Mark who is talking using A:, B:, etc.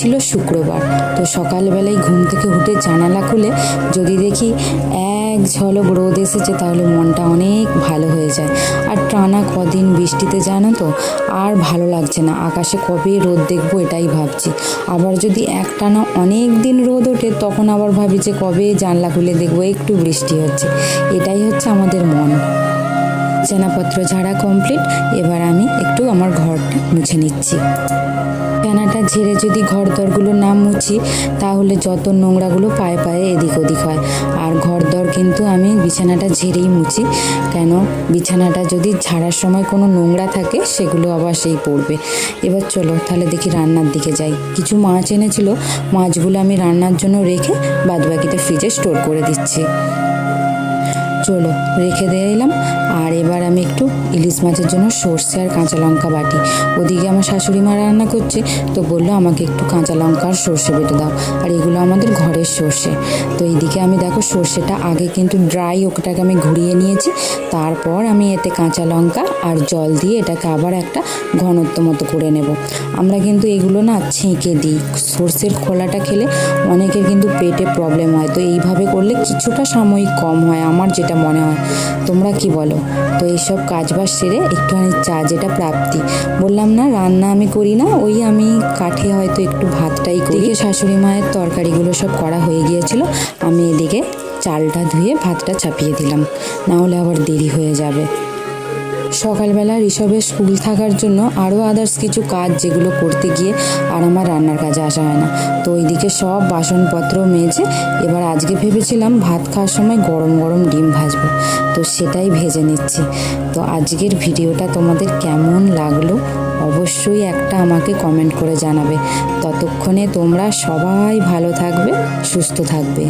A: ছিল শুক্রবার। তো সকালবেলায় ঘুম থেকে উঠে জানালা খুলে যদি দেখি এক ঝলক রোদ এসেছে তাহলে মনটা অনেক ভালো হয়ে যায়। আর টানা কদিন বৃষ্টিতে জানো তো আর ভালো লাগছে না, আকাশে কবে রোদ দেখবো এটাই ভাবছি। আবার যদি একটানা অনেক দিন রোদ ওঠে তখন আবার ভাবি যে কবে জানলা খুলে দেখবো একটু বৃষ্টি হচ্ছে। এটাই হচ্ছে আমাদের মন। বিছানাপত্র ঝাড়া কমপ্লিট, এবার আমি একটু আমার ঘরটা মুছে নিচ্ছি। বিছানাটা ঝেড়ে যদি ঘর দরগুলো না মুছি তাহলে যত নোংরাগুলো পায়ে পায়ে এদিক ওদিক হয়। আর ঘর দর কিন্তু আমি বিছানাটা ঝেড়েই মুছি, কেন বিছানাটা যদি ঝাড়ার সময় কোনো নোংরা থাকে সেগুলো আবার সেই পড়বে। এবার চলো তাহলে দেখি রান্নার দিকে যাই। কিছু মাছ এনেছিল, মাছগুলো আমি রান্নার জন্য রেখে বাদবাকিটা ফ্রিজে স্টোর করে দিচ্ছি। চলো রেখে দিয়ে এলাম। আর এবার আমি একটু ইলিশ মাছের জন্য সর্ষে আর কাঁচা লঙ্কা বাটি। ওদিকে আমার শাশুড়ি মা রান্না করছে, তো বললো আমাকে একটু কাঁচা লঙ্কা আর সর্ষে বেটে দাও। আর এগুলো আমাদের ঘরের সর্ষে। তো এইদিকে আমি দেখো সর্ষেটা আগে কিন্তু ড্রাই, ওটাকে আমি ঘুরিয়ে নিয়েছি। তারপর আমি এতে কাঁচা লঙ্কা আর জল দিয়ে এটাকে আবার একটা ঘনত্ব মতো করে নেব। আমরা কিন্তু এগুলো না ছেঁকে দিই। সর্ষের খোলাটা খেলে অনেকের কিন্তু পেটে প্রবলেম হয়, তো এইভাবে করলে কিছুটা সাময়িক কম হয়, আমার যেটা মনে হয়। তোমরা কি বলো? তো এইসব কাজবাজ সেরে একটুখানি চা, যেটা প্রাপ্তি, বললাম না রান্না আমি করি না, ওই আমি কাঠে হয়তো একটু ভাতটাই করি। শাশুড়ি মায়ের তরকারিগুলো সব করা হয়ে গিয়েছিল, আমি এদিকে চালটা ধুয়ে ভাতটা চাপিয়ে দিলাম, না হলে আবার দেরি হয়ে যাবে। সকালবেলা ঋষভের স্কুল থাকার জন্য আরও আদার্স কিছু কাজ যেগুলো করতে গিয়ে আর আমার রান্নার কাজে আসা হয় না। তো ওইদিকে সব বাসনপত্র মেজে এবার আজকে ভেবেছিলাম ভাত খাওয়ার সময় গরম গরম ডিম ভাজবো, তো সেটাই ভেজে নিচ্ছি। তো আজকের ভিডিওটা তোমাদের কেমন লাগলো অবশ্যই একটা আমাকে কমেন্ট করে জানাবে। ততক্ষণে তোমরা সবাই ভালো থাকবে, সুস্থ থাকবে।